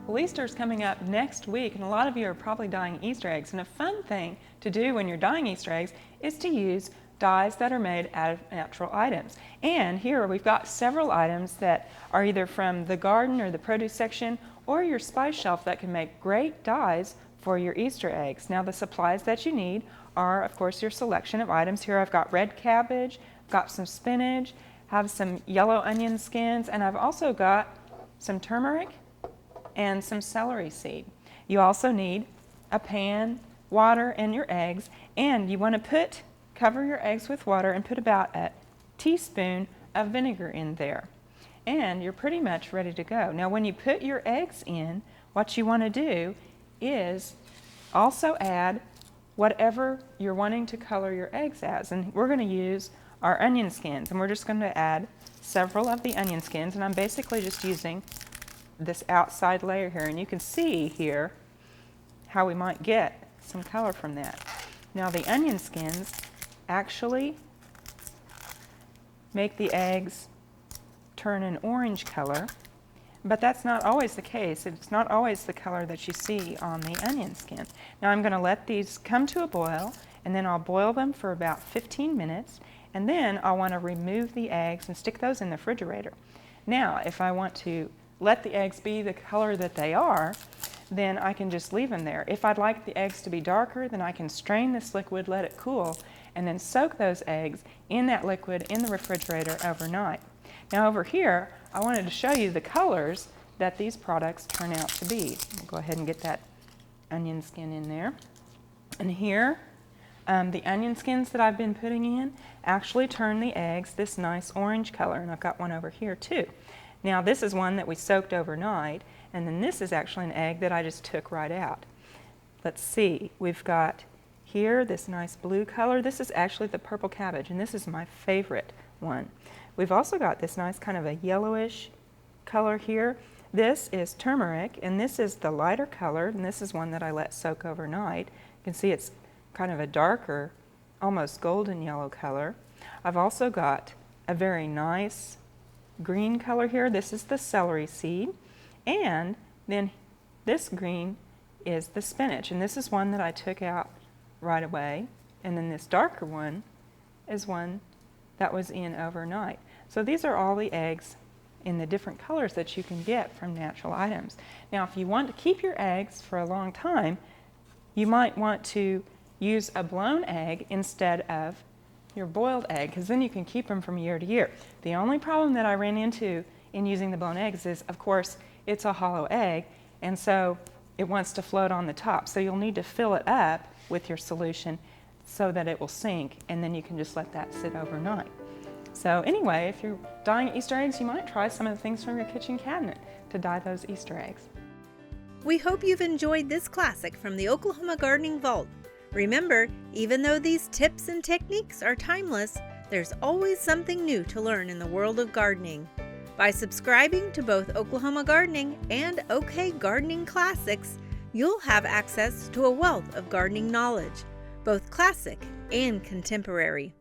Well, Easter's coming up next week, and a lot of you are probably dyeing Easter eggs. And a fun thing to do when you're dyeing Easter eggs is to use dyes that are made out of natural items. And here we've got several items that are either from the garden or the produce section or your spice shelf that can make great dyes for your Easter eggs. Now, the supplies that you need are, of course, your selection of items. Here I've got red cabbage, got some spinach, have some yellow onion skins, and I've also got some turmeric and some celery seed. You also need a pan, water, and your eggs, and you want to cover your eggs with water and put about a teaspoon of vinegar in there. And you're pretty much ready to go. Now, when you put your eggs in, what you want to do is also add whatever you're wanting to color your eggs as. And we're going to use our onion skins, and we're just going to add several of the onion skins, and I'm basically just using this outside layer here, and you can see here how we might get some color from that. Now, the onion skins actually make the eggs turn an orange color, but that's not always the case. It's not always the color that you see on the onion skin. Now, I'm going to let these come to a boil, and then I'll boil them for about 15 minutes, and then I'll want to remove the eggs and stick those in the refrigerator. Now, if I want to let the eggs be the color that they are, then I can just leave them there. If I'd like the eggs to be darker, then I can strain this liquid, let it cool, and then soak those eggs in that liquid in the refrigerator overnight. Now, over here, I wanted to show you the colors that these products turn out to be. We'll go ahead and get that onion skin in there. And here, the onion skins that I've been putting in actually turn the eggs this nice orange color, and I've got one over here too. Now, this is one that we soaked overnight, and then this is actually an egg that I just took right out. Let's see, we've got here this nice blue color. This is actually the purple cabbage, and this is my favorite one. We've also got this nice kind of a yellowish color here. This is turmeric, and this is the lighter color, and this is one that I let soak overnight. You can see it's kind of a darker, almost golden yellow color. I've also got a very nice green color here. This is the celery seed, and then this green is the spinach, and this is one that I took out right away, and then this darker one is one that was in overnight. So these are all the eggs in the different colors that you can get from natural items. Now, if you want to keep your eggs for a long time, you might want to use a blown egg instead of your boiled egg, because then you can keep them from year to year. The only problem that I ran into in using the blown eggs is, of course, it's a hollow egg, and so it wants to float on the top. So you'll need to fill it up with your solution so that it will sink, and then you can just let that sit overnight. So anyway, if you're dyeing Easter eggs, you might try some of the things from your kitchen cabinet to dye those Easter eggs. We hope you've enjoyed this classic from the Oklahoma Gardening Vault. Remember, even though these tips and techniques are timeless, there's always something new to learn in the world of gardening. By subscribing to both Oklahoma Gardening and OK Gardening Classics, you'll have access to a wealth of gardening knowledge, both classic and contemporary.